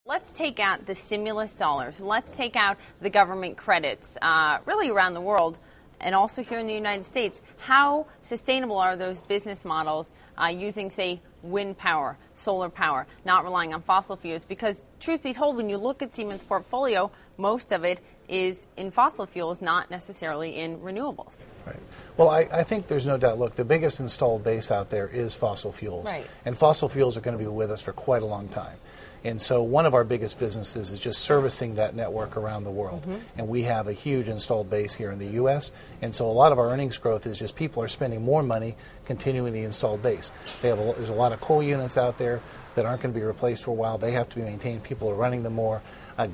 Let's take out the stimulus dollars. Let's take out the government credits, really around the world, and also here in the United States. How sustainable are those business models using, say, wind power, solar power, not relying on fossil fuels? Because truth be told, when you look at Siemens' portfolio, most of it is in fossil fuels, not necessarily in renewables. Right. Well, I think there's no doubt. Look, the biggest installed base out there is fossil fuels. Right. And fossil fuels are going to be with us for quite a long time. And so one of our biggest businesses is just servicing that network around the world. And we have a huge installed base here in the U.S. And so a lot of our earnings growth is just people are spending more money continuing the installed base. There's a lot of coal units out there that aren't going to be replaced for a while. They have to be maintained. People are running them more.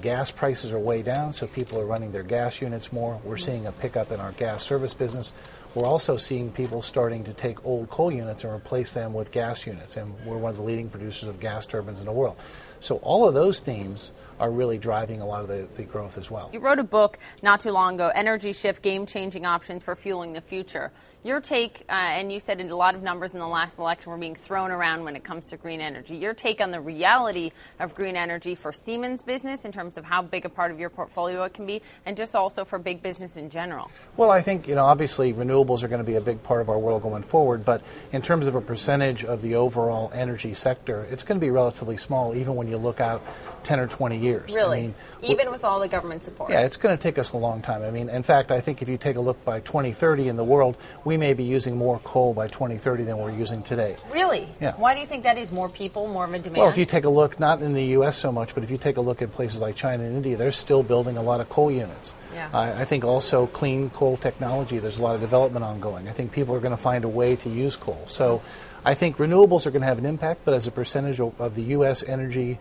Gas prices are way down, so people are running their gas units more. We're seeing a pickup in our gas service business. We're also seeing people starting to take old coal units and replace them with gas units, and we're one of the leading producers of gas turbines in the world. So all of those themes are really driving a lot of the growth as well. You wrote a book not too long ago, Energy Shift, Game-Changing Options for Fueling the Future. Your take, and you said a lot of numbers in the last election were being thrown around when it comes to green energy. Your take on the reality of green energy for Siemens business in terms of how big a part of your portfolio it can be, and just also for big business in general? Well, I think, obviously renewables are going to be a big part of our world going forward, but in terms of a percentage of the overall energy sector, it's going to be relatively small even when you look out 10 or 20 years. Really? Even with all the government support? Yeah, it's going to take us a long time. In fact, I think if you take a look by 2030 in the world, we may be using more coal by 2030 than we're using today. Really? Yeah. Why do you think that is? More people, more of a demand? Well, if you take a look, not in the U.S. so much, but if you take a look at places like China and India, they're still building a lot of coal units. Yeah. I think also clean coal technology, there's a lot of development ongoing. I think people are going to find a way to use coal. So I think renewables are going to have an impact, but as a percentage of the U.S. energy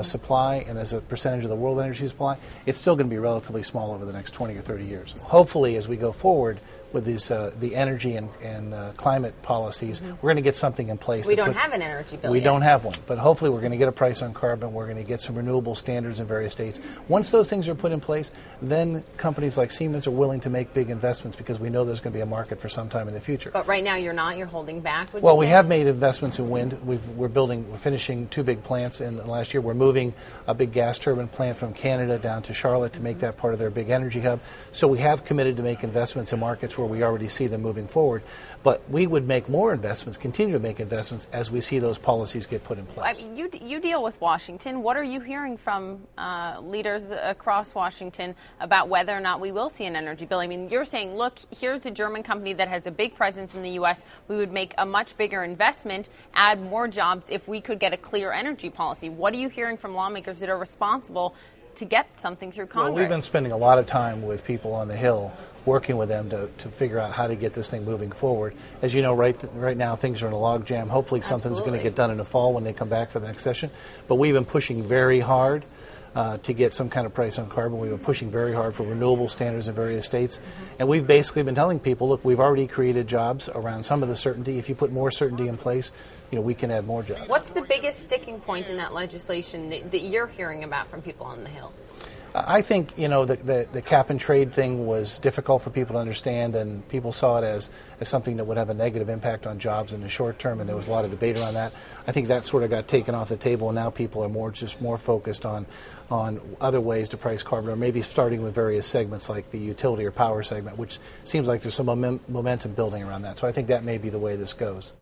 supply and as a percentage of the world energy supply, it's still going to be relatively small over the next 20 or 30 years. Hopefully, as we go forward with these, the energy and climate policies, we're going to get something in place. We don't have an energy bill We yet. don't have one, but hopefully we're going to get a price on carbon. We're going to get some renewable standards in various states. Once those things are put in place, then companies like Siemens are willing to make big investments because we know there's going to be a market for some time in the future. But right now you're not. You're holding back. Well, we have made investments in wind. We're finishing 2 big plants in the last year. We're moving a big gas turbine plant from Canada down to Charlotte to make that part of their big energy hub. So we have committed to make investments in markets where we already see them moving forward. But we would make more investments, continue to make investments as we see those policies get put in place. You deal with Washington. What are you hearing from leaders across Washington about whether or not we will see an energy bill? You're saying, look, here's a German company that has a big presence in the U.S. We would make a much bigger investment, add more jobs if we could get a clear energy policy. What are you hearing from lawmakers that are responsible to get something through Congress? Well, we've been spending a lot of time with people on the Hill, working with them to figure out how to get this thing moving forward. As you know, right now things are in a logjam. Hopefully something's going to get done in the fall when they come back for the next session. But we've been pushing very hard to get some kind of price on carbon. We've been pushing very hard for renewable standards in various states. And we've basically been telling people, look, we've already created jobs around some of the certainty. If you put more certainty in place, we can add more jobs. What's the biggest sticking point in that legislation that you're hearing about from people on the Hill? I think, the cap and trade thing was difficult for people to understand, and people saw it as something that would have a negative impact on jobs in the short term, and there was a lot of debate around that. I think that sort of got taken off the table, and now people are more focused on other ways to price carbon, or maybe starting with various segments like the utility or power segment, which seems like there's some momentum building around that. So I think that may be the way this goes.